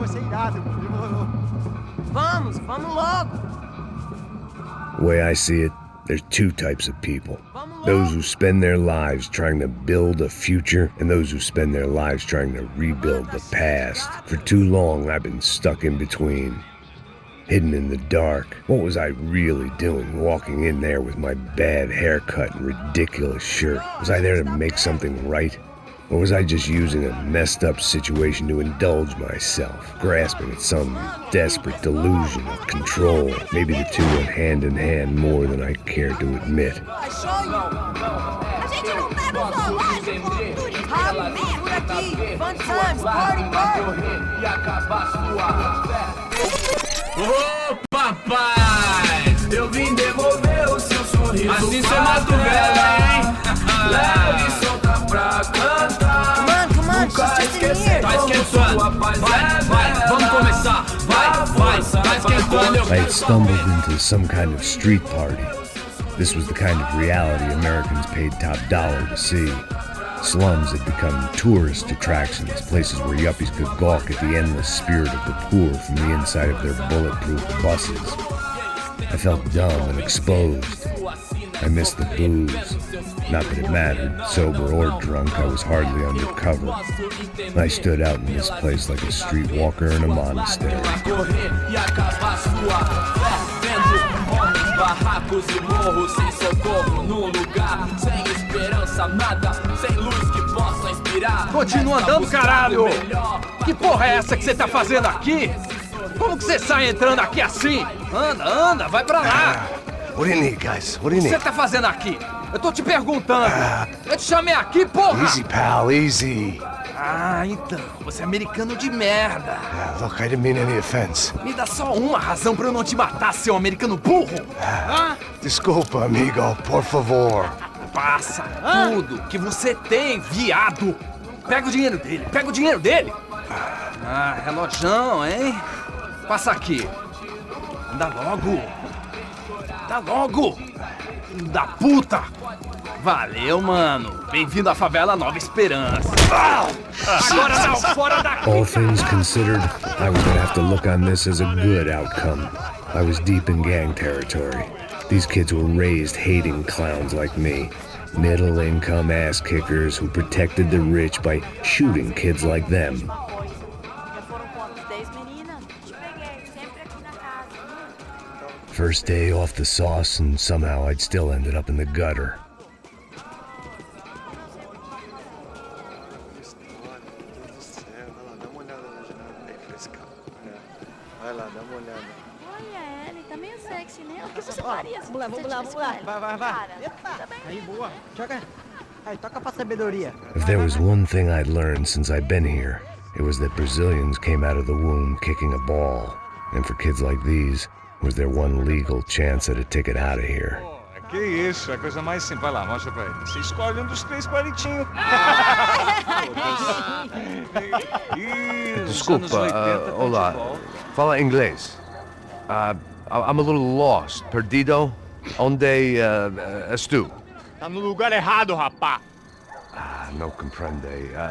vai ser irado, demorou. Vamos logo. The way I see it, there's two types of people. Those who spend their lives trying to build a future, and those who spend their lives trying to rebuild the past. For too long, I've been stuck in between. Hidden in the dark. What was I really doing walking in there with my bad haircut and ridiculous shirt? Was I there to make something right? Or was I just using a messed up situation to indulge myself, grasping at some desperate delusion of control? Maybe the two went hand in hand more than I care to admit. Ô papai, eu vim devolver o seu sorriso. Assim cê madrugada, hein? Leve e solta pra cantar. Come on, she's just in here. Tá esquentando. Vai, vamos começar. Vai, tá esquentando. I had stumbled into some kind of street party. This was the kind of reality Americans paid top dollar to see. Slums had become tourist attractions, places where yuppies could gawk at the endless spirit of the poor from the inside of their bulletproof buses. I felt dumb and exposed. I missed the booze. Not that it mattered, sober or drunk, I was hardly undercover. I stood out in this place like a streetwalker in a monastery. Barracos e morros sem socorro num lugar sem esperança, nada, sem luz que possa inspirar. Continua andando, caralho! Que porra é essa que você tá fazendo aqui? Como que você sai entrando aqui assim? Anda, vai pra lá! What do you need, guys? What do you O que need? você tá fazendo aqui? Eu tô te perguntando! Eu te chamei aqui, porra! Easy, pal, easy. Ah, então, você é americano de merda! Look, I didn't mean any offense. Me dá só uma razão pra eu não te matar, seu americano burro! Desculpa, amigo, por favor. Passa tudo que você tem, viado! Pega o dinheiro dele! Ah, relojão, hein? Passa aqui! Anda logo! Filho da puta! Valeu, mano! Bem-vindo à favela Nova Esperança! Agora não, fora daqui! All things considered, I was gonna have to look on this as a good outcome. I was deep in gang territory. These kids were raised hating clowns like me. Middle-income ass-kickers who protected the rich by shooting kids like them. First day off the sauce, and somehow I'd still ended up in the gutter. Vai lá, dá uma olhada. Olha, ele tá meio sexy, né? O que você faria se Vamos lá. Vai. Aí, boa. Joga. Aí, toca pra sabedoria. If there was one thing I'd learned since I'd been here, it was that Brazilians came out of the womb kicking a ball. And for kids like these, was their one legal chance at a ticket out of here. Que isso, é a coisa mais simples. Vai lá, mostra pra ele. Você escolhe um dos 3 palitinhos. Desculpa, olá. Fala inglês. I'm a little lost. Perdido? Onde és tu? Tá no lugar errado, rapá. Não compreende.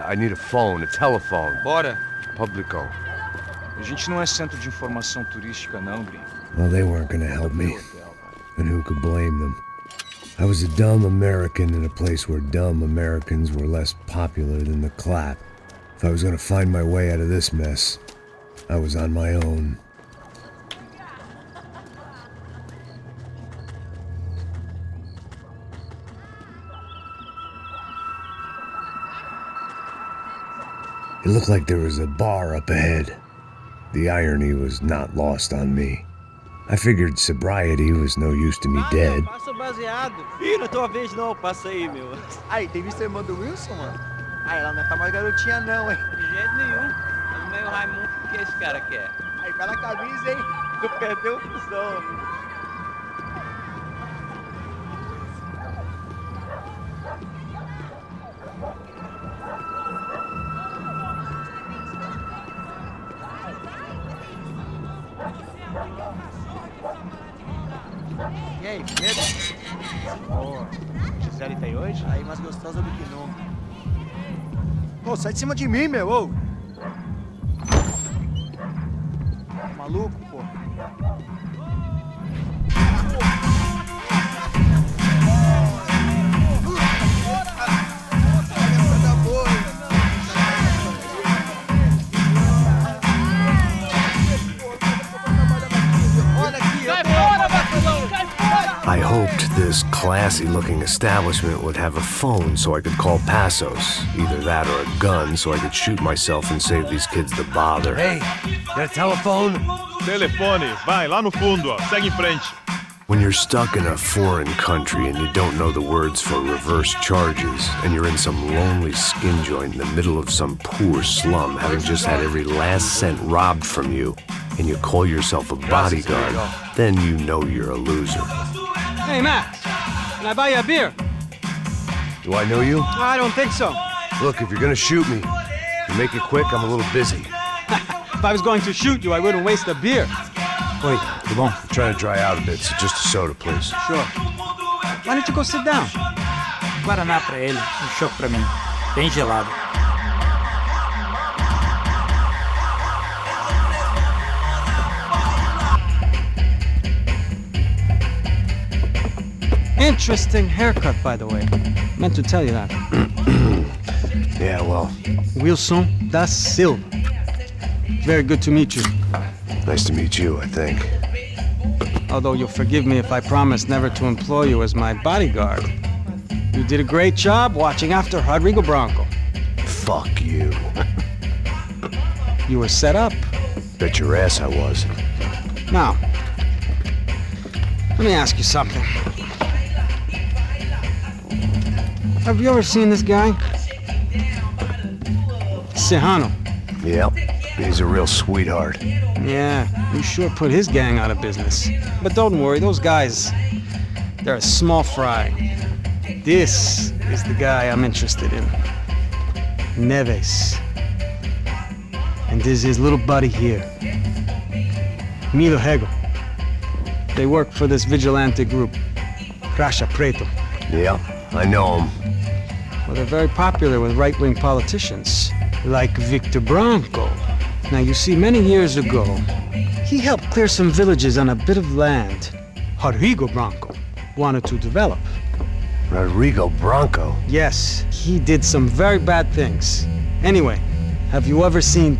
I need a phone, a telephone. Bora. Publico. A gente não é centro de informação turística, não, gringo. Well, they weren't gonna help me. And who could blame them? I was a dumb American in a place where dumb Americans were less popular than the clap. If I was gonna find my way out of this mess, I was on my own. It looked like there was a bar up ahead. The irony was not lost on me. I figured sobriety was no use to me dead. Passa baseado. Ih, não é tua vez não, passa aí, meu. Aí, tem visto a irmã do Wilson, mano? Aí, ela não tá mais garotinha não, hein? De jeito nenhum. É meio Raimundo, o que esse cara quer? Aí, pela camisa, hein? Tu perdeu o fusão. E aí, beleza? Boa. Gisele tá aí hoje? Aí, mais gostosa do que nunca. Ô, sai de cima de mim, meu, ô! Maluco, pô. I hoped this classy-looking establishment would have a phone so I could call Passos. Either that or a gun so I could shoot myself and save these kids the bother. Hey, got a telephone? Telefone, vai, lá no fundo, ó. Segue em frente. When you're stuck in a foreign country and you don't know the words for reverse charges, and you're in some lonely skin joint in the middle of some poor slum, having just had every last cent robbed from you, and you call yourself a bodyguard, then you know you're a loser. Hey, Max, can I buy you a beer? Do I know you? I don't think so. Look, if you're gonna shoot me, if you make it quick, I'm a little busy. If I was going to shoot you, I wouldn't waste a beer. Wait, come on. I'm trying to dry out a bit, so just a soda, please. Sure. Why don't you go sit down? Guaraná pra ele, chopp pra mim. Bem gelado. Interesting haircut, by the way. Meant to tell you that. Yeah, well. Wilson da Silva. Very good to meet you. Nice to meet you, I think. Although you'll forgive me if I promise never to employ you as my bodyguard. You did a great job watching after Rodrigo Branco. Fuck you. You were set up. Bet your ass I was. Now, let me ask you something. Have you ever seen this guy? Sejano. Yep, he's a real sweetheart. Yeah, you sure put his gang out of business. But don't worry, those guys, they're a small fry. This is the guy I'm interested in. Neves. And this is his little buddy here. Milo Hego. They work for this vigilante group, Crasha Preto. Yeah, I know him. Well, they're very popular with right-wing politicians, like Victor Branco. Now, you see, many years ago, he helped clear some villages on a bit of land Rodrigo Branco wanted to develop. Rodrigo Branco? Yes, he did some very bad things. Anyway, have you ever seen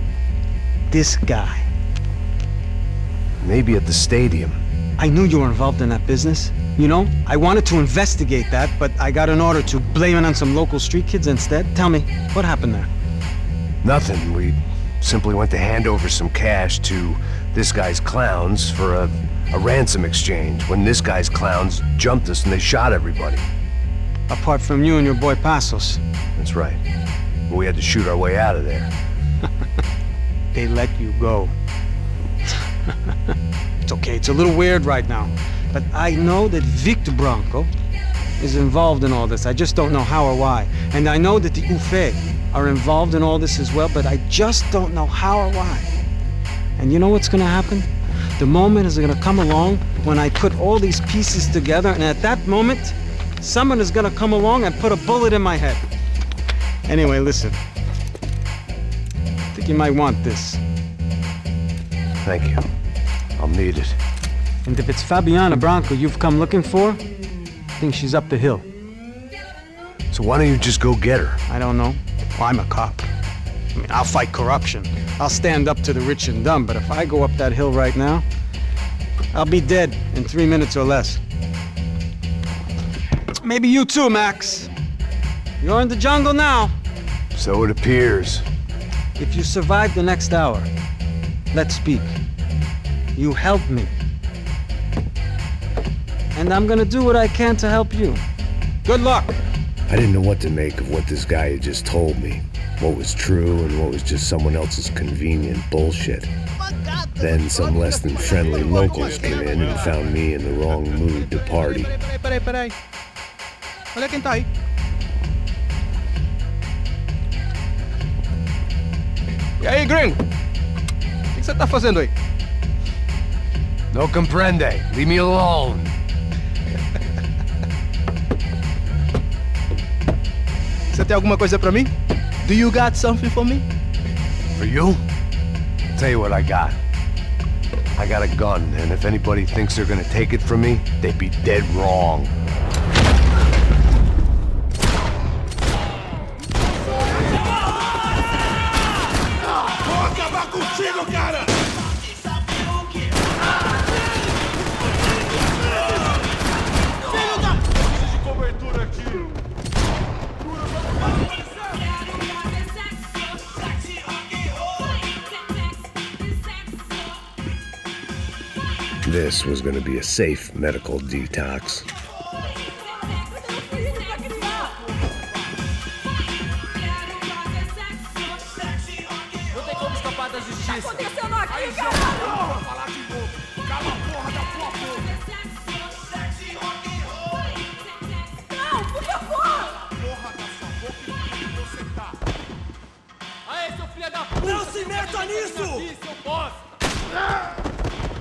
this guy? Maybe at the stadium. I knew you were involved in that business. You know, I wanted to investigate that, but I got an order to blame it on some local street kids instead. Tell me, what happened there? Nothing. We simply went to hand over some cash to this guy's clowns for a ransom exchange when this guy's clowns jumped us and they shot everybody. Apart from you and your boy Passos. That's right. We had to shoot our way out of there. They let you go. It's okay, it's a little weird right now. But I know that Victor Branco is involved in all this. I just don't know how or why. And I know that the UFE are involved in all this as well, but I just don't know how or why. And you know what's gonna happen? The moment is gonna come along when I put all these pieces together, and at that moment, someone is gonna come along and put a bullet in my head. Anyway, listen. I think you might want this. Thank you. I'll need it. And if it's Fabiana Branco you've come looking for, I think she's up the hill. So why don't you just go get her? I don't know. Well, I'm a cop. I mean, I'll fight corruption. I'll stand up to the rich and dumb, but if I go up that hill right now, I'll be dead in 3 minutes or less. Maybe you too, Max. You're in the jungle now. So it appears. If you survive the next hour, let's speak. You help me. And I'm gonna do what I can to help you. Good luck! I didn't know what to make of what this guy had just told me. What was true and what was just someone else's convenient bullshit. Then some less than friendly locals came in and found me in the wrong mood to party. Peraí. Olha quem tá aí. E aí, gringo? O que você tá fazendo aí? No comprende. Leave me alone. Você tem alguma coisa pra mim? Do you got something for me? For you? I'll tell you what I got. I got a gun, and if anybody thinks they're gonna take it from me, they'd be dead wrong. Vou acabar contigo, cara! Preciso de cobertura aqui. This was going to be a safe medical detox. Não tem como escapar da justiça. O que tá acontecendo aqui, caralho? Vou falar de novo. Cala a porra da tua boca. Não, por favor! Porra da sua boca e onde você tá. Aê, seu filho da puta! Não se meta nisso! Seu bosta!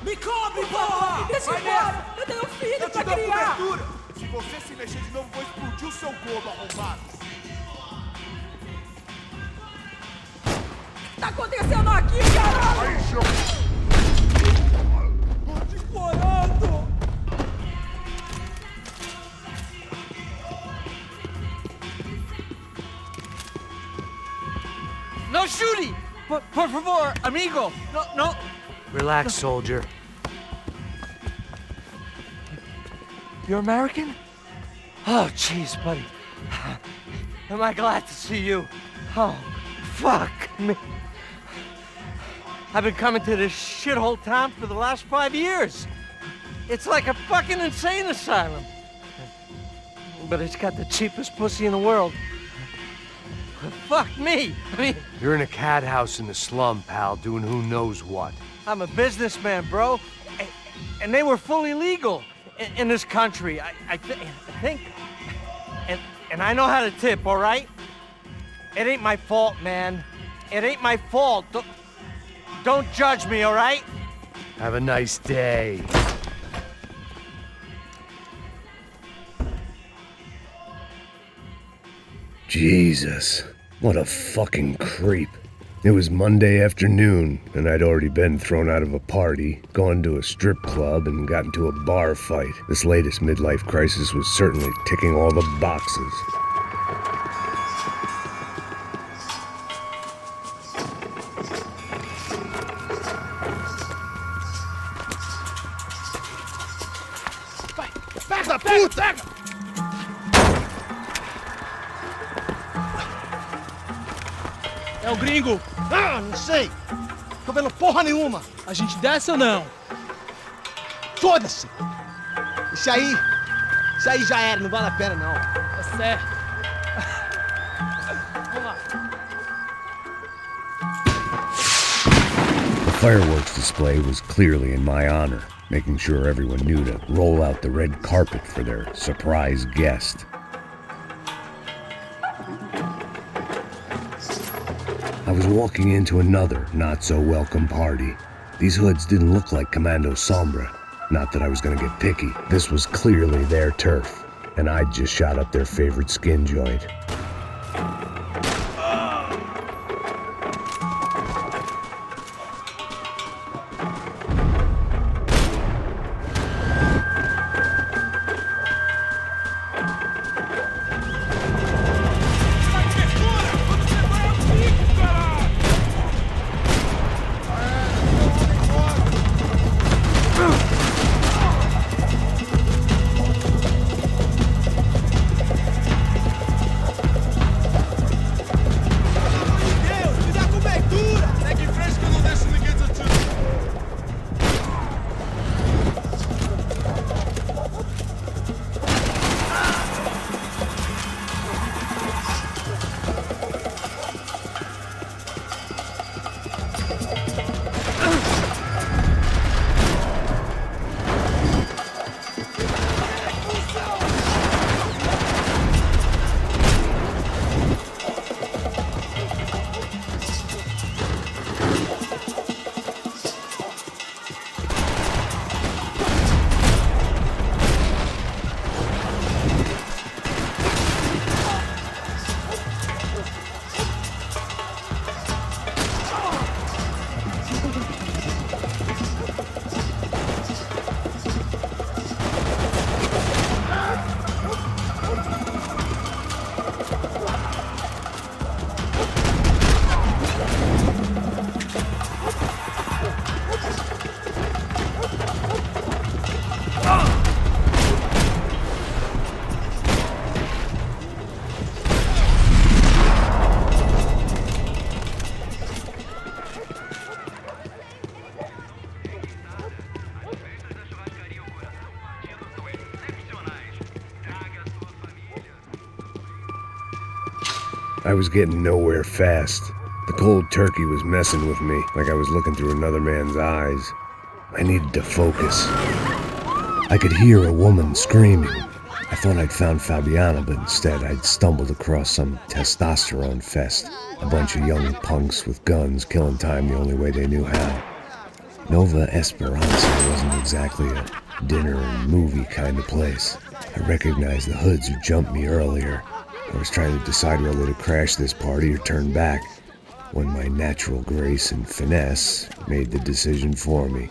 Me cobre, porra! Deixa eu embora! Eu tenho um filho Eu pra te dou criar! cobertura! Se você se mexer de novo, vou explodir o seu corpo, arrombado! O que tá acontecendo aqui, caralho? Aí, seu... Tô te explorando! No shooting! Por favor, amigo! No. Relax, soldier. You're American? Oh, jeez, buddy. Am I glad to see you? Oh, fuck me. I've been coming to this shithole town for the last 5 years. It's like a fucking insane asylum. But it's got the cheapest pussy in the world. Fuck me. I mean, You're in a cat house in the slum, pal, doing who knows what. I'm a businessman, bro. And they were fully legal in this country. I think. And I know how to tip, all right? It ain't my fault, man. It ain't my fault. Don't judge me, all right? Have a nice day. Jesus, what a fucking creep. It was Monday afternoon, and I'd already been thrown out of a party, gone to a strip club, and got into a bar fight. This latest midlife crisis was certainly ticking all the boxes. Pega, puta! É o gringo. Ah, não sei. Tô vendo porra nenhuma. A gente desce ou não? Foda-se. Isso aí já era, não vale a pena não. Tá certo. Vamos lá. The fireworks display was clearly in my honor, making sure everyone knew to roll out the red carpet for their surprise guest. I was walking into another not-so-welcome party. These hoods didn't look like Commando Sombra. Not that I was gonna get picky. This was clearly their turf, and I'd just shot up their favorite skin joint. I was getting nowhere fast. The cold turkey was messing with me, like I was looking through another man's eyes. I needed to focus. I could hear a woman screaming. I thought I'd found Fabiana, but instead I'd stumbled across some testosterone fest. A bunch of young punks with guns killing time the only way they knew how. Nova Esperanza wasn't exactly a dinner and movie kind of place. I recognized the hoods who jumped me earlier. I was trying to decide whether to crash this party or turn back, when my natural grace and finesse made the decision for me.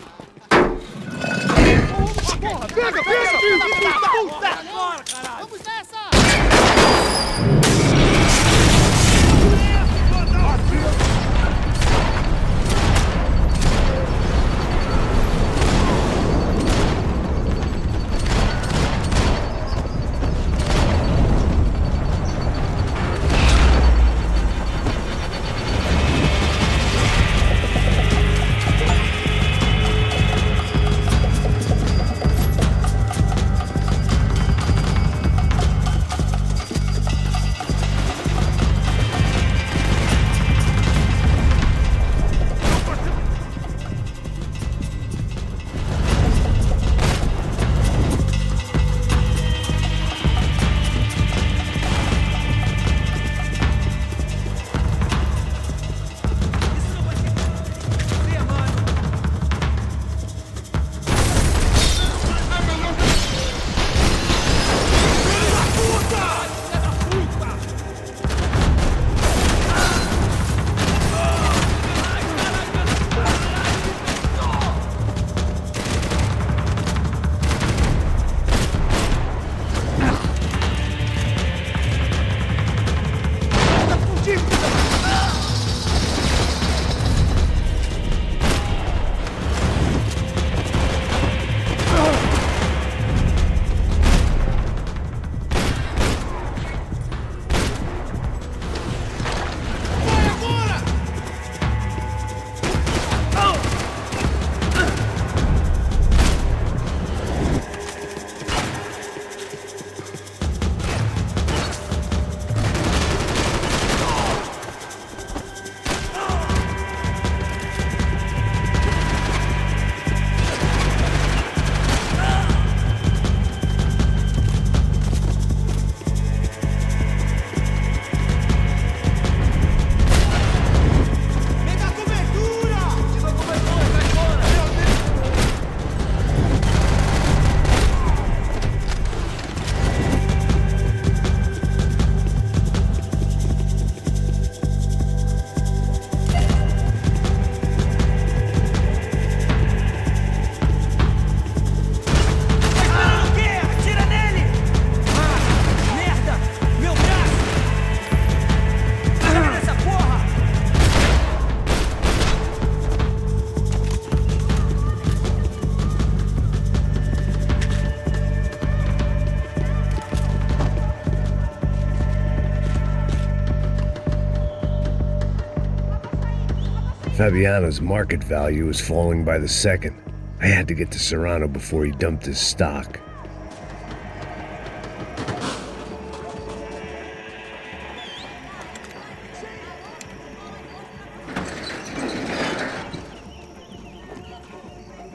Fabiano's market value was falling by the second. I had to get to Serrano before he dumped his stock.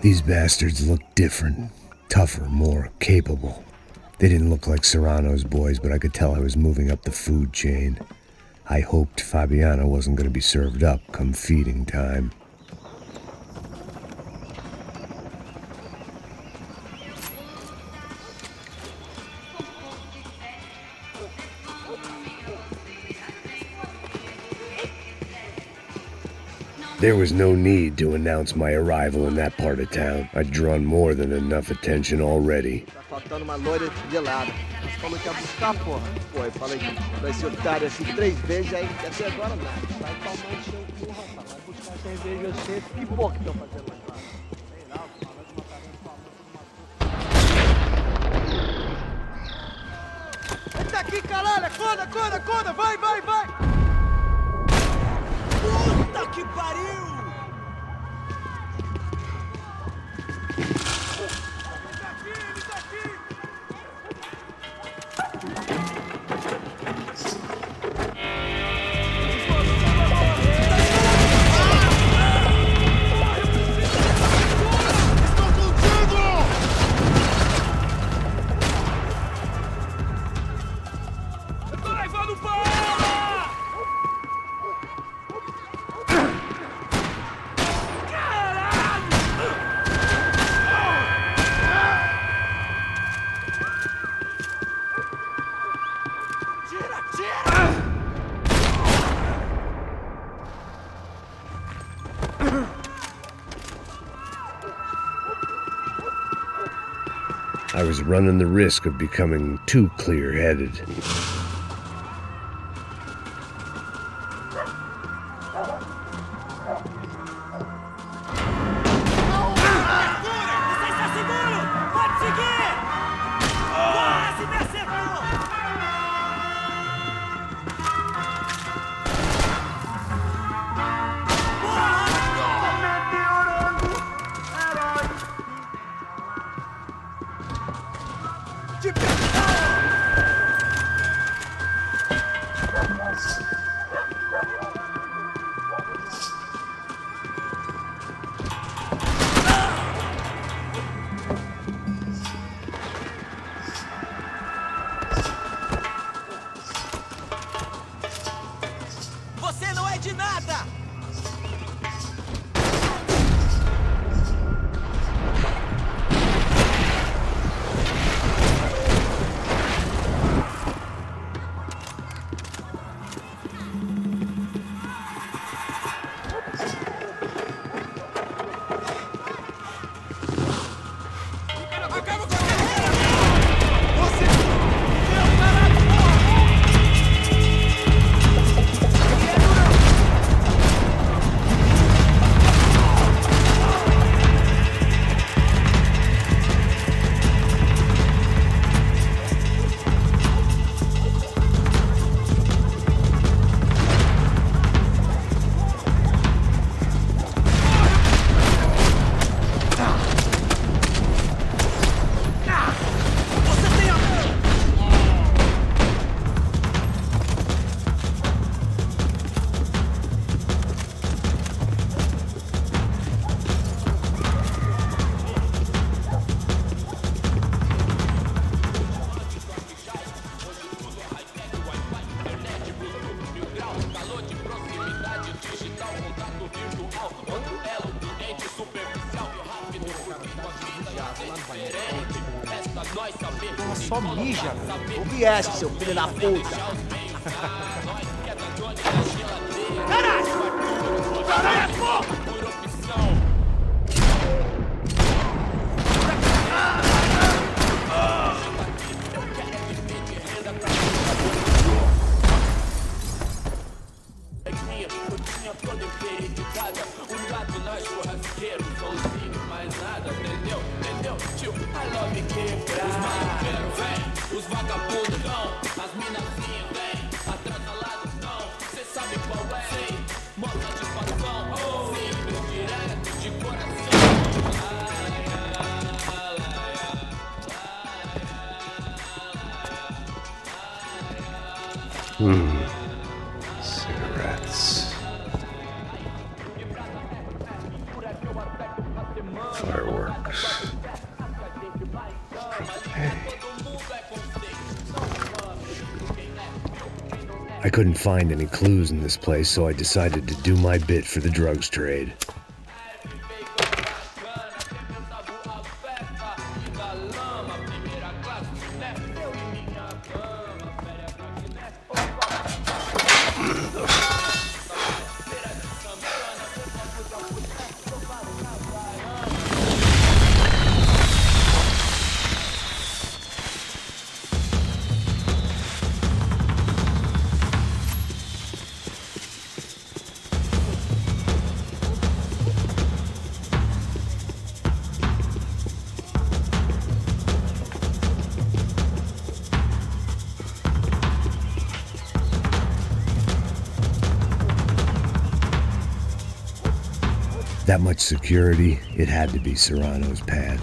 These bastards looked different, tougher, more capable. They didn't look like Serrano's boys, but I could tell I was moving up the food chain. I hoped Fabiano wasn't going to be served up come feeding time. There was no need to announce my arrival in that part of town. I'd drawn more than enough attention already. Tá faltando uma loira gelada. Você falou que ia buscar, porra. Pô, eu falei que vai ser otário assim 3 vezes, aí até agora nada. Vai tomar o seu cu, rapaz. Vai buscar cerveja você. Que porra que estão fazendo lá? Sei lá, falando de uma tarefa. Entra aqui, caralho! Acorda! Vai! Puta que pariu! I was running the risk of becoming too clear-headed. Só mija, o viés, seu filho da puta. Caralho! Caralho, porra! Os vagabundos vão, as minazinhas vêm, atrás da lado não, cê sabe qual é, mostra satisfação, simples, direto, de coração. Cigarettes. Fireworks. I couldn't find any clues in this place, so I decided to do my bit for the drugs trade. That much security, it had to be Serrano's pad.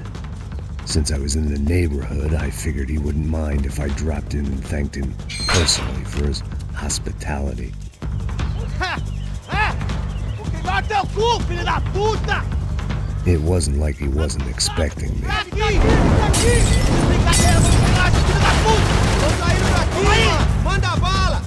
Since I was in the neighborhood, I figured he wouldn't mind if I dropped in and thanked him personally for his hospitality. It wasn't like he wasn't expecting me. Manda bala!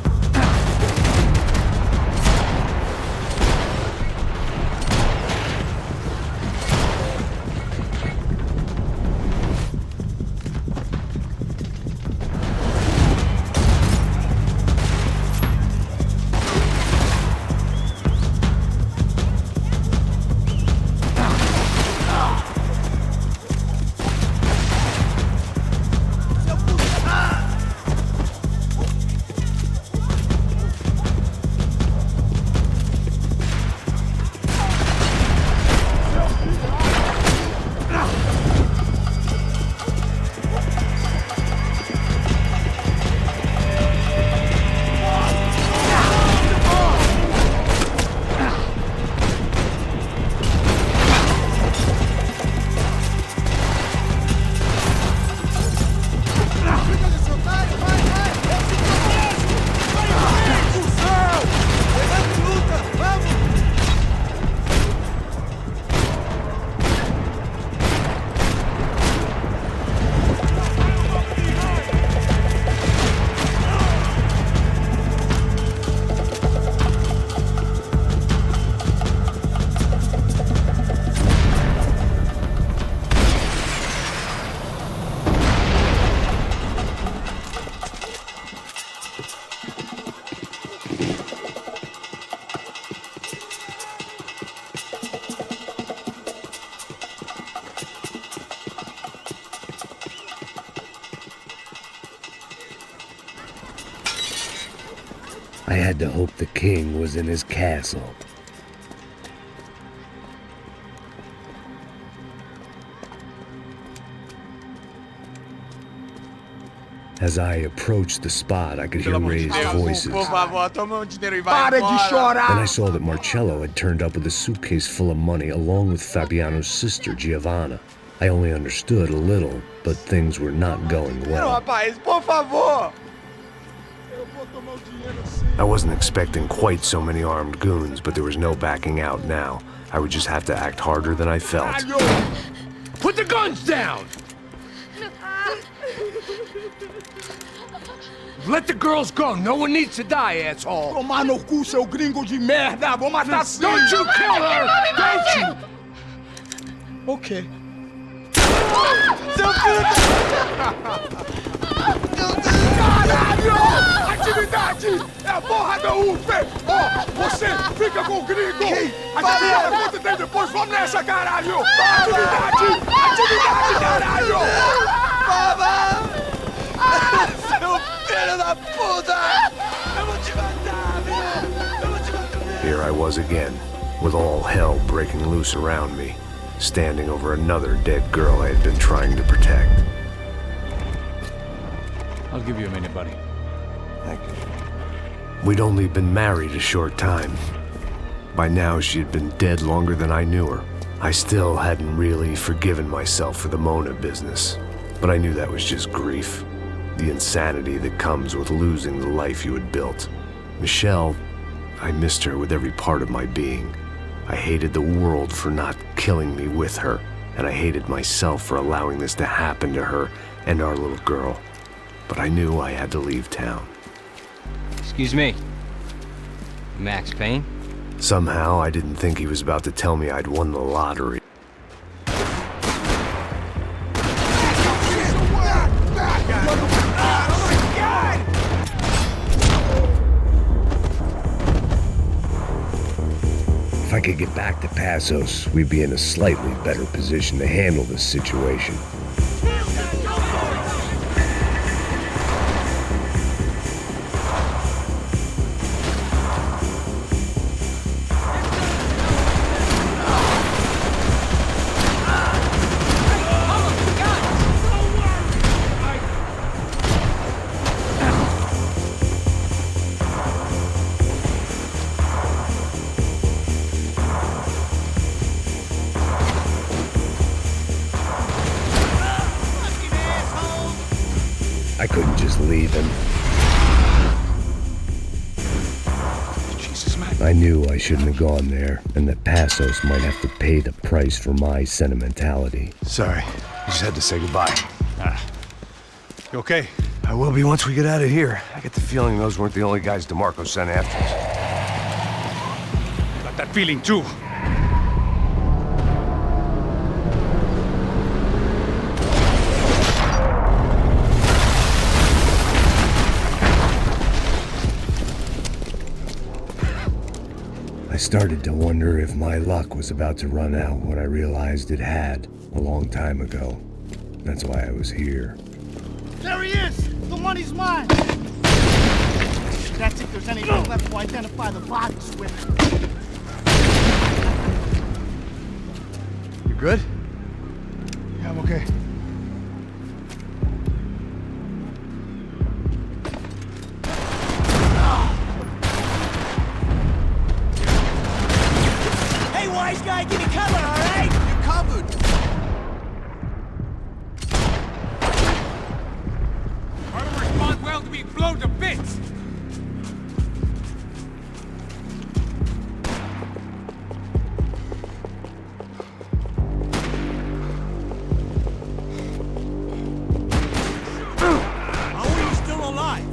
I had to hope the king was in his castle. As I approached the spot, I could hear raised voices. Por favor, toma o dinheiro e vai Para de chorar! Then I saw that Marcello had turned up with a suitcase full of money along with Fabiano's sister, Giovanna. I only understood a little, but things were not going Não, well. rapaz, por favor. I wasn't expecting quite so many armed goons, but there was no backing out now. I would just have to act harder than I felt. Put the guns down! Let the girls go. No one needs to die, asshole. Tomar no cu, seu gringo de merda. Vou matar sim. Don't you kill her! Don't you! Ok. Seu filho Caralho! Atividade! É a porra da UFE! Ó, você fica com o gringo! Atividade, quanto tem depois? Vamos nessa, caralho! Atividade! Atividade, caralho! Baba! Seu filho da puta! Eu vou te matar, meu! Eu vou te matar! Here I was again, with all hell breaking loose around me, standing over another dead girl I had been trying to protect. I'll give you a minute, buddy. Thank you. We'd only been married a short time. By now, she had been dead longer than I knew her. I still hadn't really forgiven myself for the Mona business, but I knew that was just grief. The insanity that comes with losing the life you had built. Michelle, I missed her with every part of my being. I hated the world for not killing me with her, and I hated myself for allowing this to happen to her and our little girl. But I knew I had to leave town. Excuse me. Max Payne? Somehow, I didn't think he was about to tell me I'd won the lottery. If I could get back to Passos, we'd be in a slightly better position to handle this situation. I couldn't just leave him. Jesus, man. I knew I shouldn't have gone there, and that Passos might have to pay the price for my sentimentality. Sorry, I just had to say goodbye. You okay? I will be once we get out of here. I get the feeling those weren't the only guys DeMarco sent after us. Got that feeling too. I started to wonder if my luck was about to run out when I realized it had a long time ago. That's why I was here. There he is! The money's mine! That's if there's anything left to identify the bodies with. You good? Yeah, I'm okay. Hey, wise guy, give me cover, all right? You're covered. I don't respond well to being blown to bits. How are you still alive?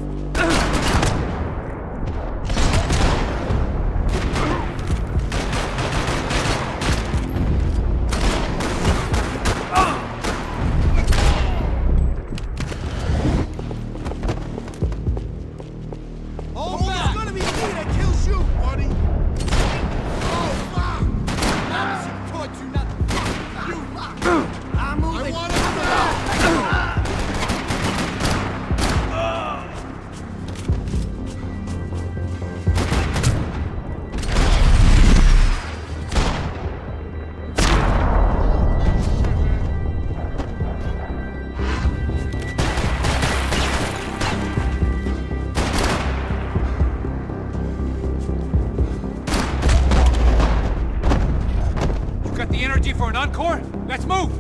on, Core. Let's move.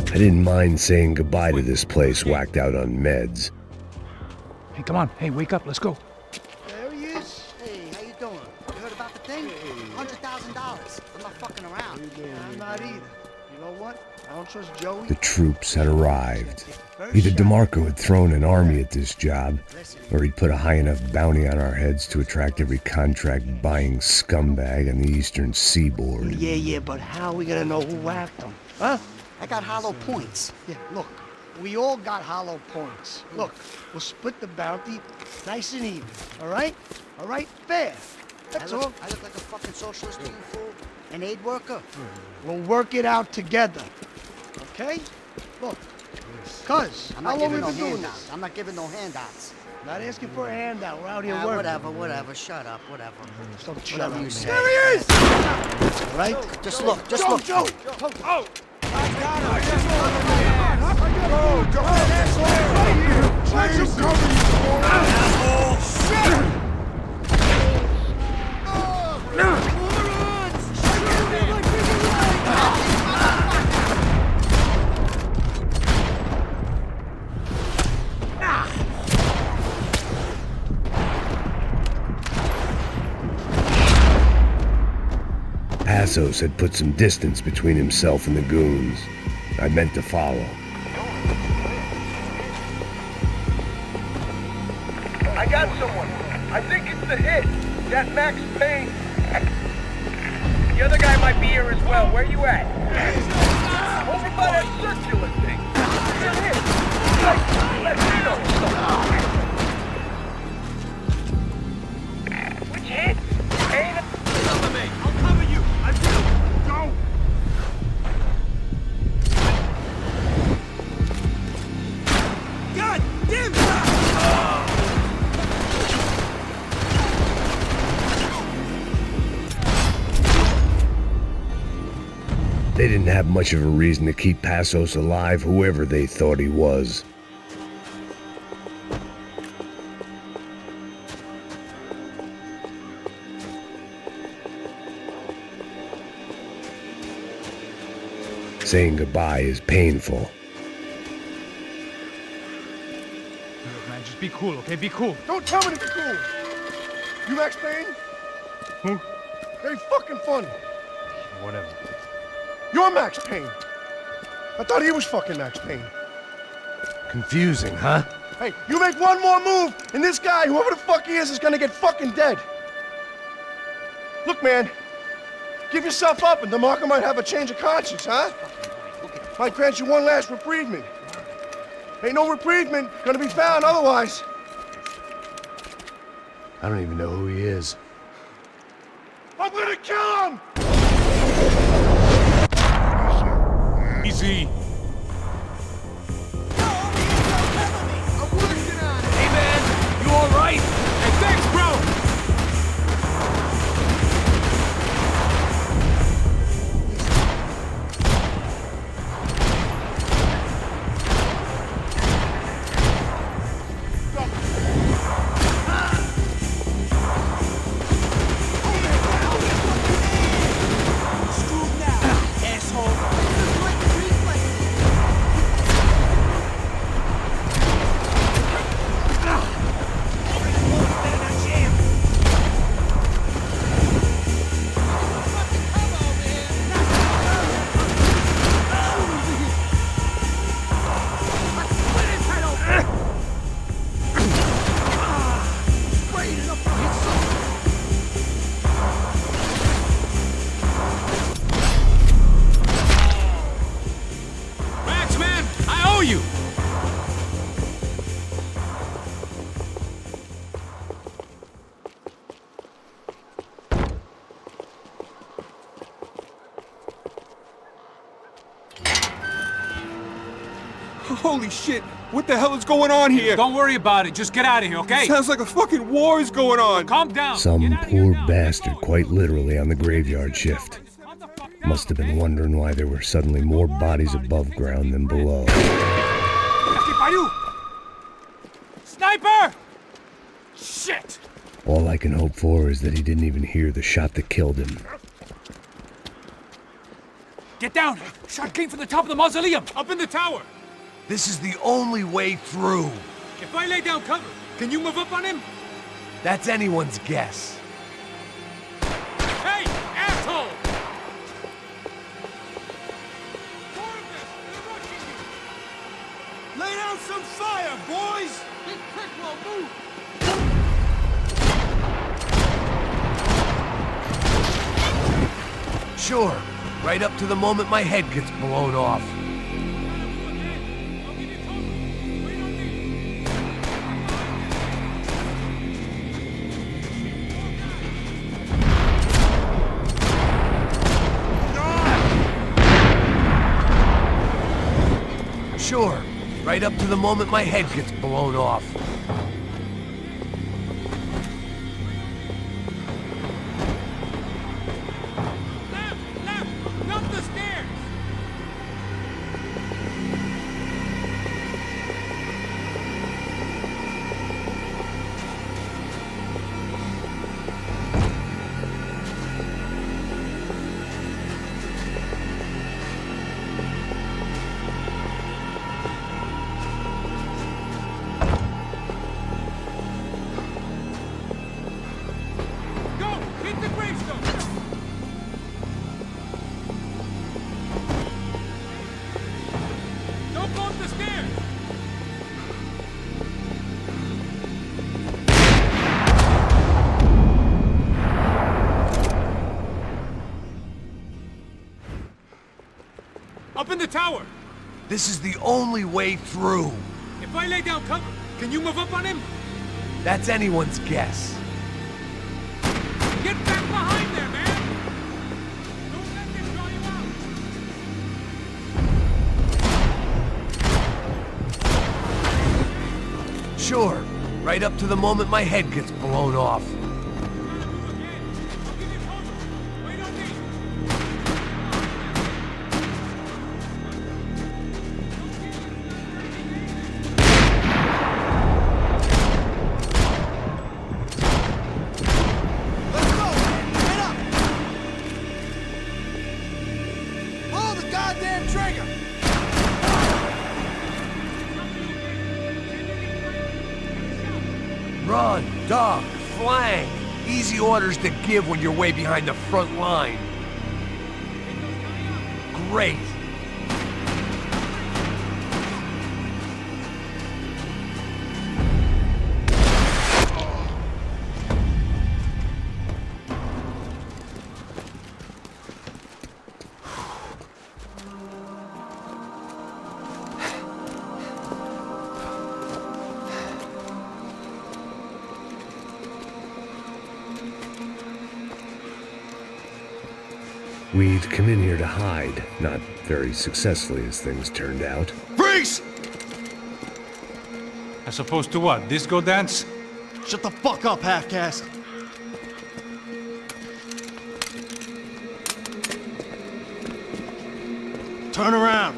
I didn't mind saying goodbye to this place whacked out on meds. Hey, come on. Hey, wake up. Let's go. There he is. Hey, how you doing? You heard about the thing? $100,000. I'm not fucking around. I'm not either. You know what? I don't trust Joey. The troops had arrived. Either DeMarco had thrown an army at this job, or he'd put a high enough bounty on our heads to attract every contract-buying scumbag on the eastern seaboard. Yeah, but how are we gonna know who whacked him? Huh? I got hollow points. Yeah, look, we all got hollow points. Look, we'll split the bounty nice and even, all right? All right? Fair. That's all. I look like a fucking socialist to you, fool. An aid worker. We'll work it out together, okay? Look, cuz, I'm how not long we giving no been doing handouts. this? I'm not giving no handouts. Not asking for a handout. We're out here Ah, working. whatever. Shut up, whatever. Stop Whatever you say. There he is! All right? Just look, just Joe, look. Joe! Oh! Passos had put some distance between himself and the goons. I meant to follow. I got someone. I think it's the hit. That Max Payne. The other guy might be here as well. Where you at? Over by that circular thing. It's a hit. Like, Latino or something. Which hit? Payne? Cover me. I'll cover you. I will. Go. God damn it! They didn't have much of a reason to keep Passos alive, whoever they thought he was. Saying goodbye is painful. Look, man, just be cool, okay? Be cool. Don't tell me to be cool. You Max Payne? Who? Very fucking funny. Whatever. You're Max Payne. I thought he was fucking Max Payne. Confusing, huh? Hey, you make one more move, and this guy, whoever the fuck he is gonna get fucking dead. Look, man, give yourself up, and DeMarco might have a change of conscience, huh? Might grant you one last reprievement. Ain't no reprievement gonna be found otherwise. I don't even know who he is. I'm gonna kill him! Easy. Hey, man, you all right? Hey, thanks, bro! Holy shit! What the hell is going on here? Don't worry about it. Just get out of here, okay? Sounds like a fucking war is going on. Calm down. Some poor bastard, quite literally, on the graveyard shift. Must have been wondering why there were suddenly more bodies above ground than below. Sniper! Shit! All I can hope for is that he didn't even hear the shot that killed him. Get down! Shot came from the top of the mausoleum, up in the tower! This is the only way through. If I lay down cover, can you move up on him? That's anyone's guess. Hey, asshole! Lay down some fire, boys! Big prick will move! Sure, right up to the moment my head gets blown off. Sure, right up to the moment my head gets blown off. Left! Up the stairs! Up in the tower! This is the only way through. If I lay down cover, can you move up on him? That's anyone's guess. Get back behind there, man! Don't let them draw you out! Sure, right up to the moment my head gets blown off. Run, duck, flank. Easy orders to give when you're way behind the front line. Great. We'd come in here to hide, not very successfully as things turned out. Freeze! As opposed to what? Disco dance? Shut the fuck up, half-caste! Turn around!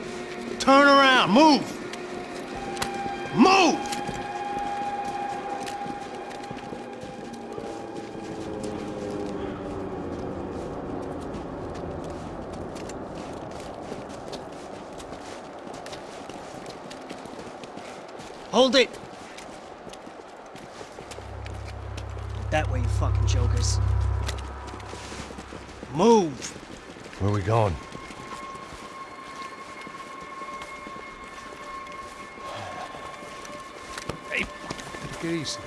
Turn around! Move! Move! Hold it! That way, you fucking jokers. Move! Where are we going? Hey, take it easy.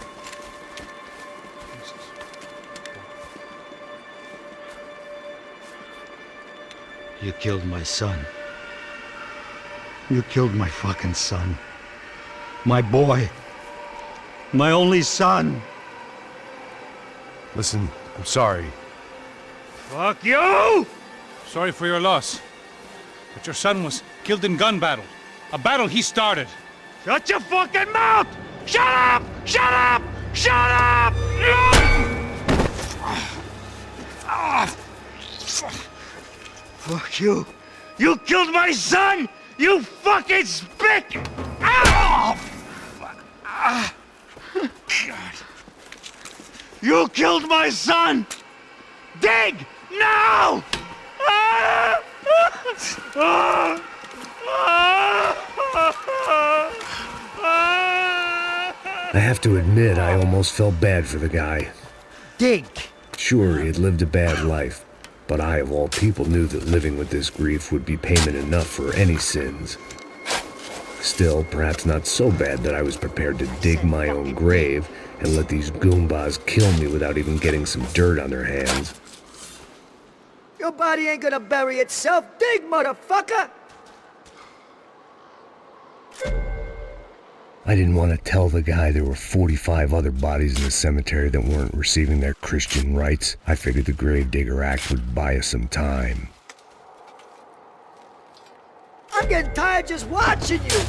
You killed my son. You killed my fucking son. My boy. My only son. Listen, I'm sorry. Fuck you! Sorry for your loss. But your son was killed in gun battle. A battle he started. Shut your fucking mouth! Shut up! Shut up! Shut up! Fuck you. You killed my son! You fucking spick! Ow! God. You killed my son! Dig! Now! I have to admit, I almost felt bad for the guy. Dig! Sure, he had lived a bad life, but I, of all people, knew that living with this grief would be payment enough for any sins. Still, perhaps not so bad that I was prepared to dig my own grave and let these goombas kill me without even getting some dirt on their hands. Your body ain't gonna bury itself. Dig, motherfucker! I didn't want to tell the guy there were 45 other bodies in the cemetery that weren't receiving their Christian rites. I figured the Gravedigger Act would buy us some time. I'm getting tired just watching you!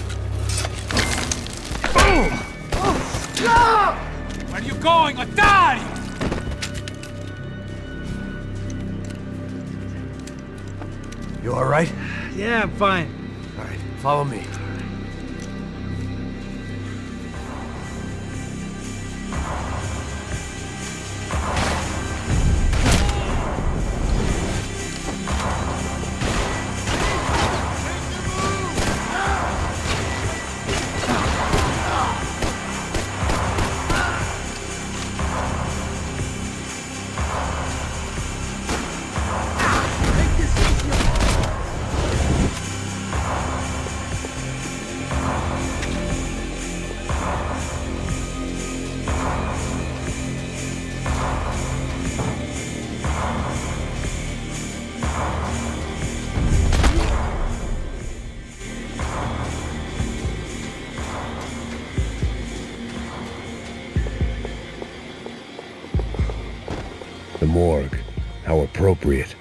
Boom! Oh, no! Where are you going? Atari! You all right? Yeah, I'm fine. All right, follow me. The morgue. How appropriate.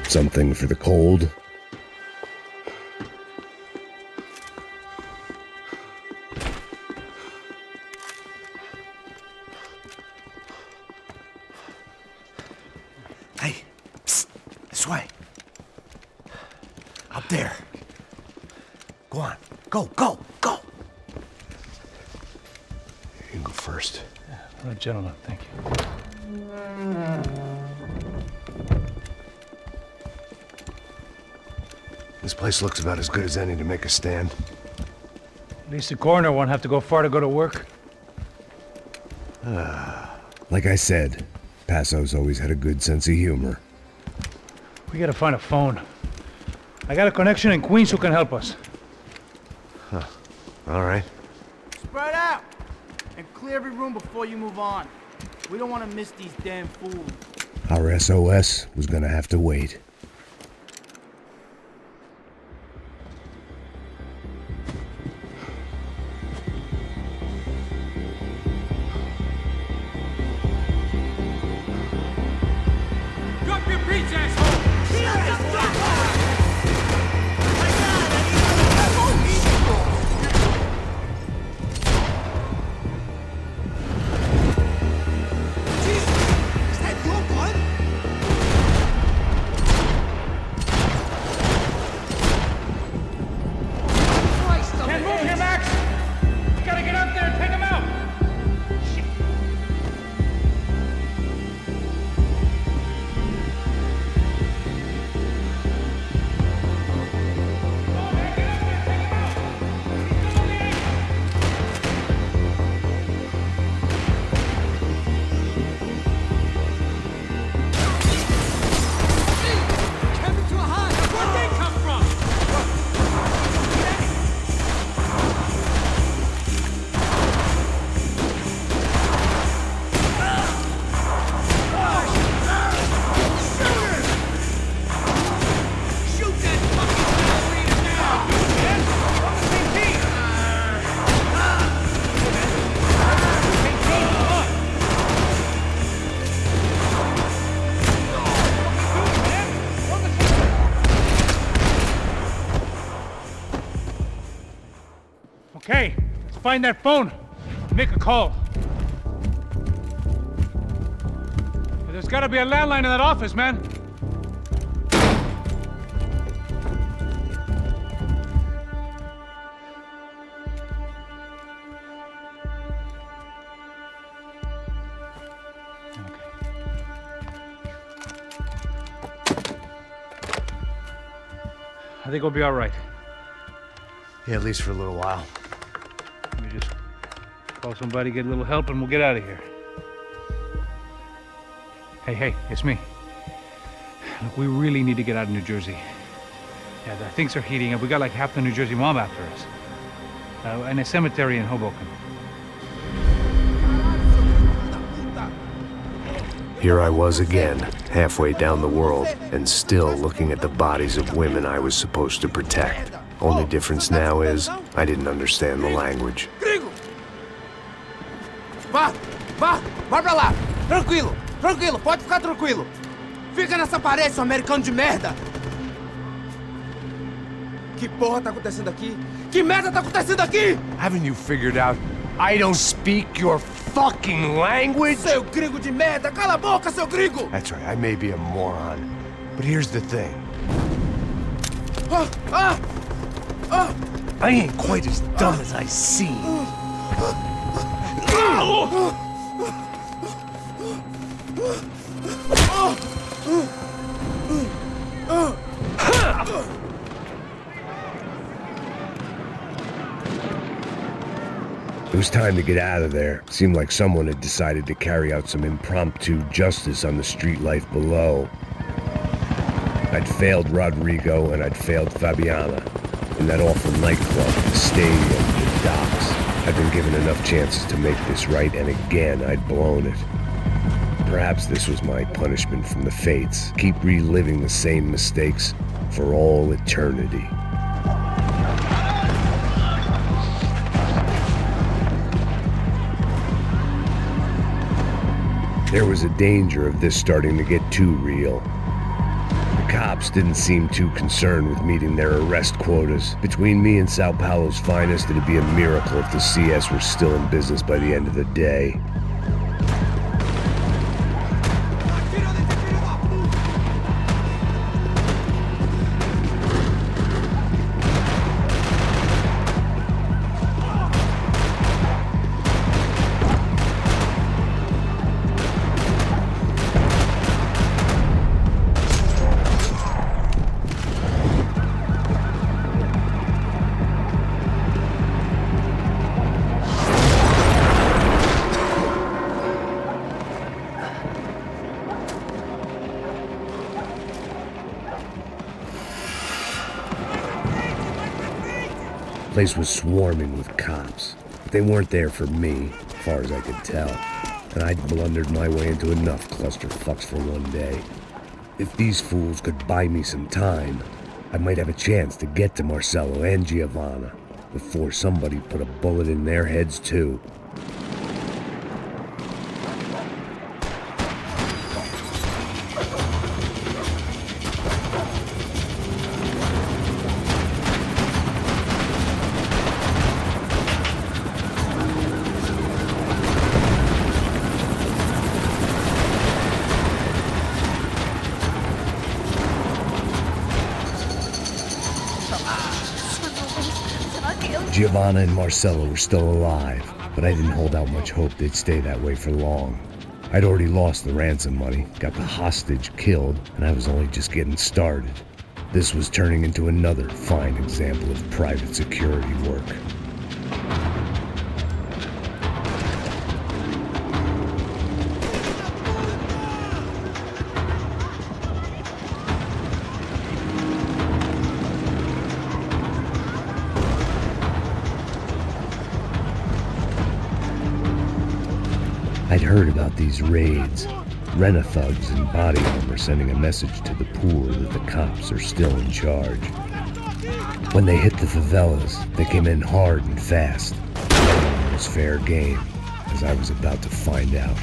Something for the cold. Hey, psst, this way. Up there. Go on, go, go, go. You go first. All right, gentlemen, thank you. This place looks about as good as any to make a stand. At least the coroner won't have to go far to go to work. Like I said, Passo's always had a good sense of humor. We gotta find a phone. I got a connection in Queens who can help us. Huh. All right. Spread out! And clear every room before you move on. We don't want to miss these damn fools. Our SOS was gonna have to wait. Drop your bitch, asshole! Is that your gun? Okay, let's find that phone. Make a call. There's gotta be a landline in that office, man. I think we'll be all right. Yeah, at least for a little while. Let me just call somebody, get a little help, and we'll get out of here. Hey, it's me. Look, we really need to get out of New Jersey. Yeah, things are heating up. We got like half the New Jersey mob after us. And a cemetery in Hoboken. Here I was again, halfway down the world, and still looking at the bodies of women I was supposed to protect. Only difference now is, I didn't understand the language. Gringo! Vai pra lá! Tranquilo, pode ficar tranquilo. Fica nessa parede, seu americano de merda! Que porra tá acontecendo aqui? Que merda tá acontecendo aqui? Haven't you figured out I don't speak your fucking language? Seu gringo de merda! Cala a boca, seu gringo! That's right, I may be a moron, but here's the thing. I ain't quite as dumb as I seem. It was time to get out of there. Seemed like someone had decided to carry out some impromptu justice on the street life below. I'd failed Rodrigo and I'd failed Fabiana. In that awful nightclub, the stadium, the docks. I'd been given enough chances to make this right, and again I'd blown it. Perhaps this was my punishment from the fates. Keep reliving the same mistakes for all eternity. There was a danger of this starting to get too real. The cops didn't seem too concerned with meeting their arrest quotas. Between me and Sao Paulo's finest, it'd be a miracle if the CS were still in business by the end of the day. The place was swarming with cops. They weren't there for me, as far as I could tell, and I'd blundered my way into enough clusterfucks for one day. If these fools could buy me some time, I might have a chance to get to Marcelo and Giovanna before somebody put a bullet in their heads too. Giovanna and Marcelo were still alive, but I didn't hold out much hope they'd stay that way for long. I'd already lost the ransom money, got the hostage killed, and I was only just getting started. This was turning into another fine example of private security work. I'd heard about these raids. Rent-a-thugs in body armor sending a message to the poor that the cops are still in charge. When they hit the favelas, they came in hard and fast. It was fair game, as I was about to find out.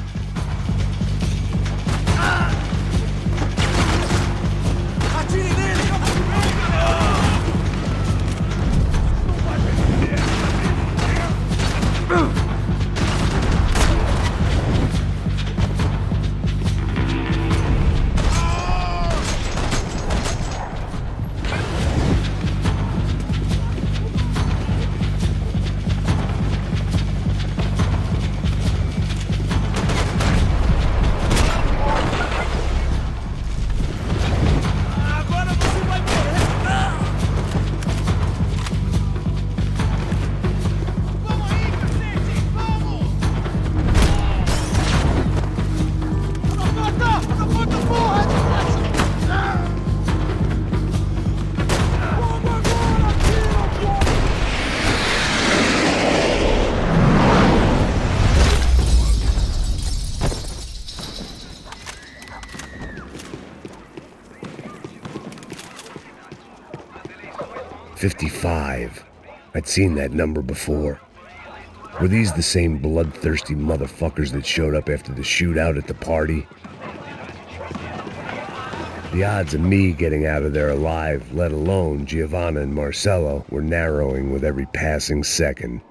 55. I'd seen that number before. Were these the same bloodthirsty motherfuckers that showed up after the shootout at the party? The odds of me getting out of there alive, let alone Giovanna and Marcello, were narrowing with every passing second.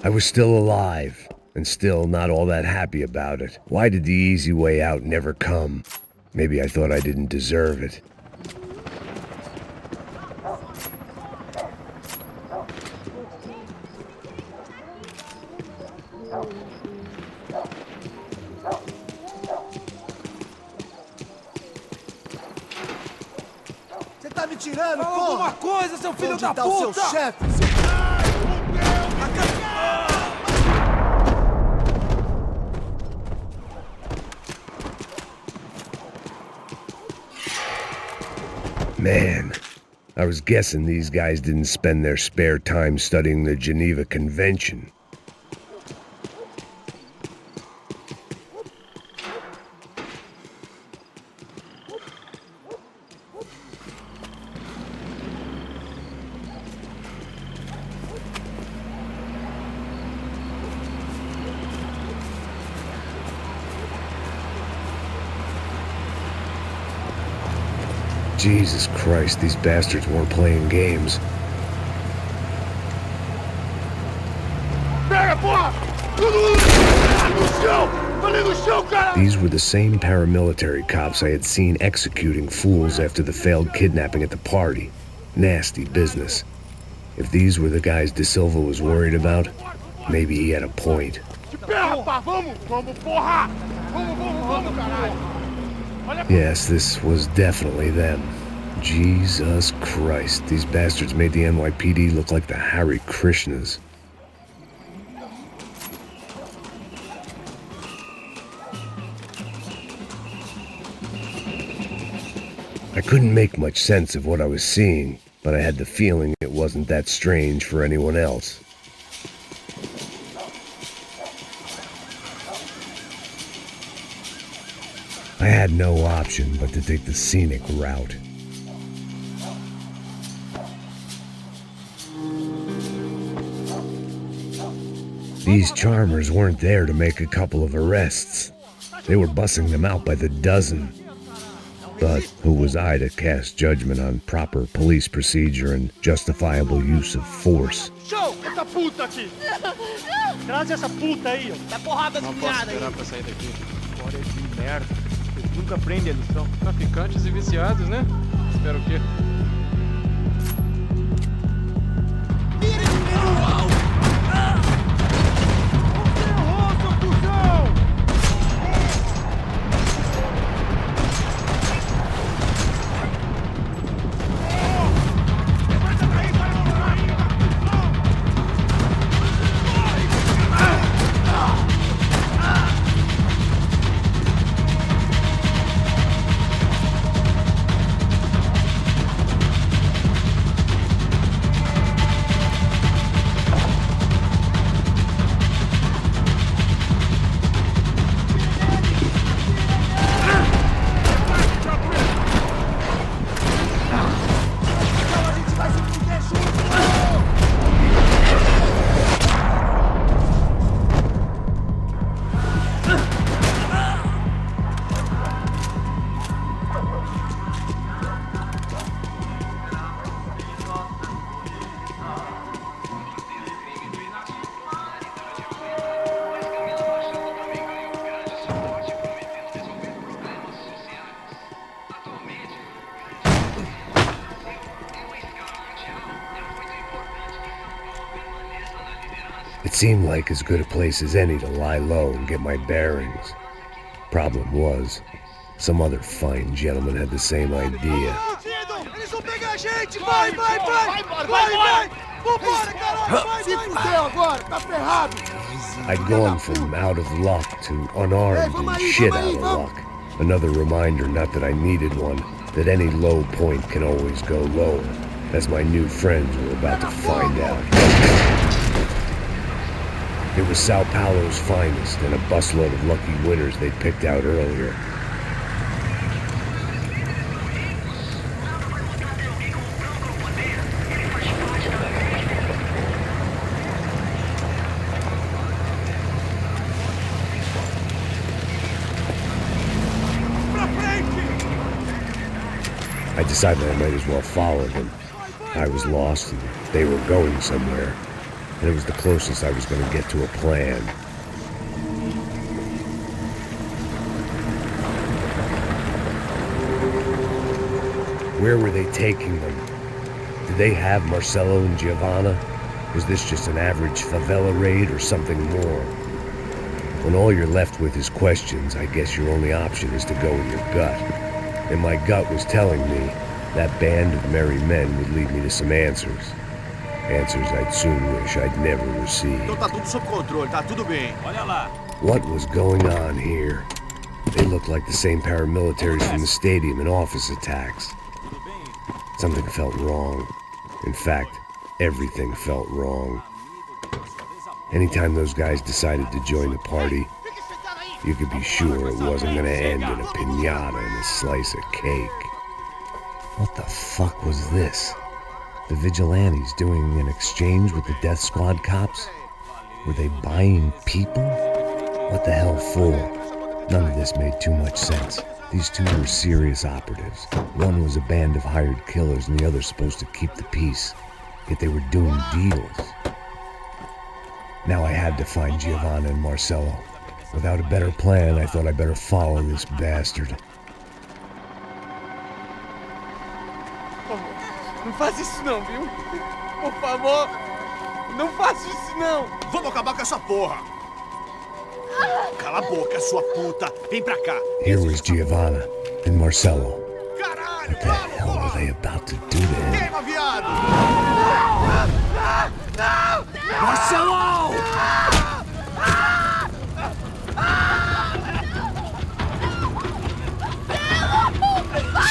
I was still alive, and still not all that happy about it. Why did the easy way out never come? Maybe I thought I didn't deserve it. Você tá me tirando, Fala porra? alguma coisa, seu filho Onde da tá puta! o seu chefe? Man, I was guessing these guys didn't spend their spare time studying the Geneva Convention. Jesus Christ, these bastards weren't playing games. These were the same paramilitary cops I had seen executing fools after the failed kidnapping at the party. Nasty business. If these were the guys De Silva was worried about, maybe he had a point. Yes, this was definitely them. Jesus Christ, these bastards made the NYPD look like the Hare Krishnas. I couldn't make much sense of what I was seeing, but I had the feeling it wasn't that strange for anyone else. I had no option but to take the scenic route. These charmers weren't there to make a couple of arrests. They were bussing them out by the dozen. But who was I to cast judgment on proper police procedure and justifiable use of force? Show! Essa puta aqui! Traz essa puta aí, ó. Dá porrada de piada aí. Não posso esperar pra sair daqui. História de merda. Vocês nunca aprendem a lição. Traficantes e viciados, né? Espero o quê? seemed like as good a place as any to lie low and get my bearings. Problem was, some other fine gentleman had the same idea. Eles vão pegar a gente! Vai, vai, vai! Vai, vai! Vambora, caralho! Se fudeu agora, tá ferrado! I'd gone from out of luck to unarmed and shit out of luck. Another reminder, not that I needed one, that any low point can always go lower, as my new friends were about to find out. It was Sao Paulo's finest and a busload of lucky winners they'd picked out earlier. I decided I might as well follow them. I was lost and they were going somewhere, and it was the closest I was going to get to a plan. Where were they taking them? Did they have Marcelo and Giovanna? Was this just an average favela raid or something more? When all you're left with is questions, I guess your only option is to go with your gut. And my gut was telling me that band of merry men would lead me to some answers. Answers I'd soon wish I'd never received. Então tá tudo sob controle, tá tudo bem. Olha lá. What was going on here? They looked like the same paramilitaries from the stadium in office attacks. Something felt wrong. In fact, everything felt wrong. Anytime those guys decided to join the party, you could be sure it wasn't gonna end in a piñata and a slice of cake. What the fuck was this? The vigilantes doing an exchange with the death squad cops? Were they buying people? What the hell for? None of this made too much sense. These two were serious operatives. One was a band of hired killers and the other supposed to keep the peace. Yet they were doing deals. Now I had to find Giovanna and Marcelo. Without a better plan, I thought I'd better follow this bastard. Não faz isso não, viu? Por favor, não faça isso não. Vamos acabar com essa porra. Cala a boca, sua puta. Vem pra cá. Here was Giovanna and Marcelo. What the hell were they about to do to him? Queima, viado! Marcelo!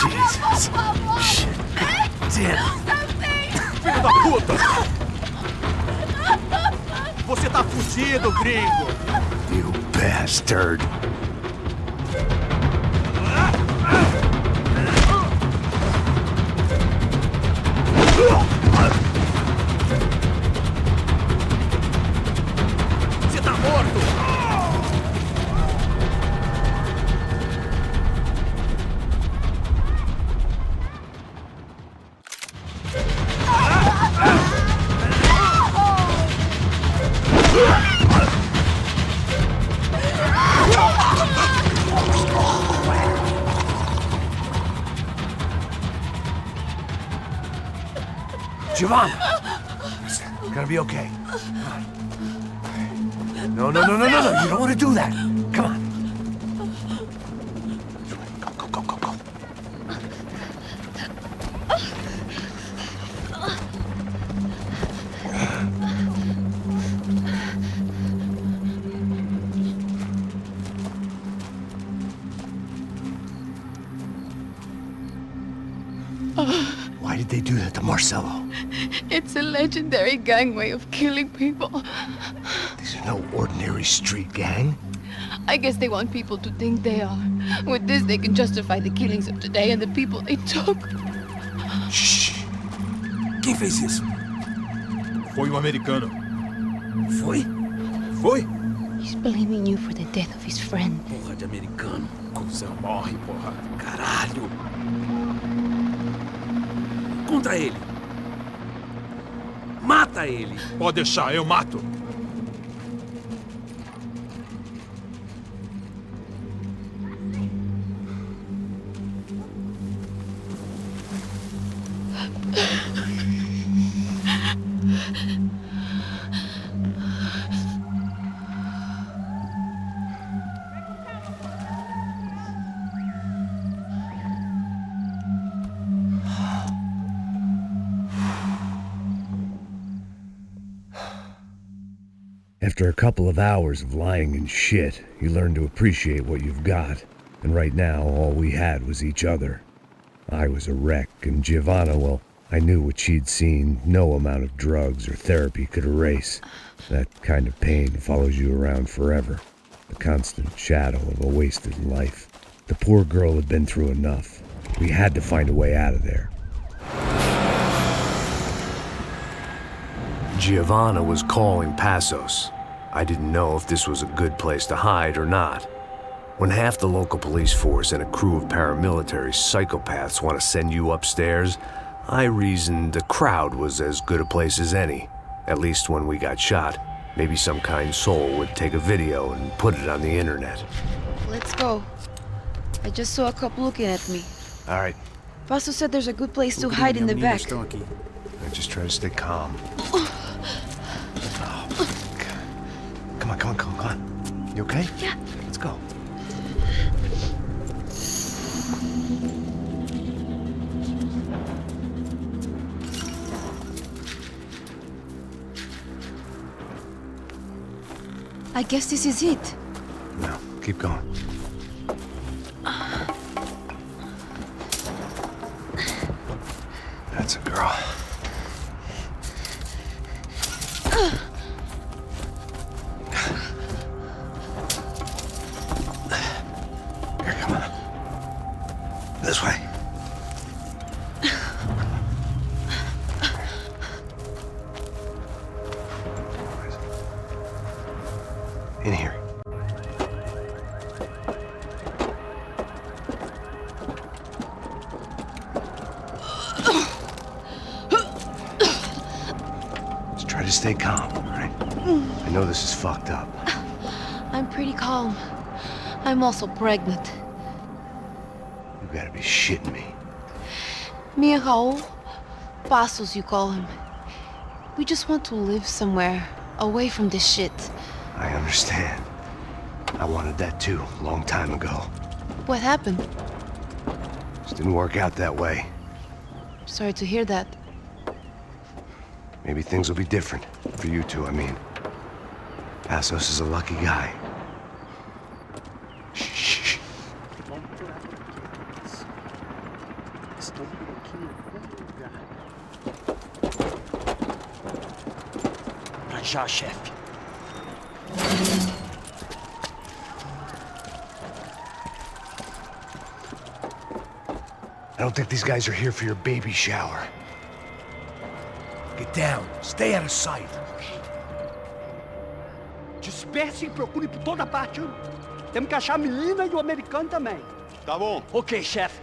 Jesus. Shit. Damn. Filho da puta! Você tá fudido, gringo! You bastard! Você tá morto! Giovanna! It's gonna be okay. No, no, no, no, no, no. You don't want to do that. Come on. Go, go, go, go, go. Why did they do that to Marcelo? It's a legendary gang way of killing people. These are no ordinary street gang. I guess they want people to think they are. With this, they can justify the killings of today and the people they took. Shh. Quem fez isso? Foi americano. Foi? Foi? He's blaming you for the death of his friend. Porra de americano. Cusão morre, porra. Caralho. Contra ele. Mata ele. Pode deixar, eu mato. After a couple of hours of lying and shit, you learn to appreciate what you've got. And right now, all we had was each other. I was a wreck, and Giovanna, well, I knew what she'd seen no amount of drugs or therapy could erase. That kind of pain follows you around forever. The constant shadow of a wasted life. The poor girl had been through enough. We had to find a way out of there. Giovanna was calling Passos. I didn't know if this was a good place to hide or not. When half the local police force and a crew of paramilitary psychopaths want to send you upstairs, I reasoned the crowd was as good a place as any. At least when we got shot, maybe some kind soul would take a video and put it on the internet. Let's go. I just saw a cop looking at me. All right. Paso said there's a good place to hide in the back. I just try to stay calm. Come on. You okay? Yeah. Let's go. I guess this is it. No, keep going. That's a girl. Here, come on. This way. In here. Just try to stay calm, all right? I know this is fucked up. I'm pretty calm. I'm also pregnant. You gotta be shitting me. Me and Raul, Passos you call him. We just want to live somewhere, away from this shit. I understand. I wanted that too, a long time ago. What happened? Just didn't work out that way. Sorry to hear that. Maybe things will be different. For you two, I mean. Passos is a lucky guy. Shh. Pra já, chefe. I don't think these guys are here for your baby shower. Get down. Stay out of sight. Disperse e procure por toda parte. Temos que achar a menina e o americano também. Tá bom. Ok, chefe.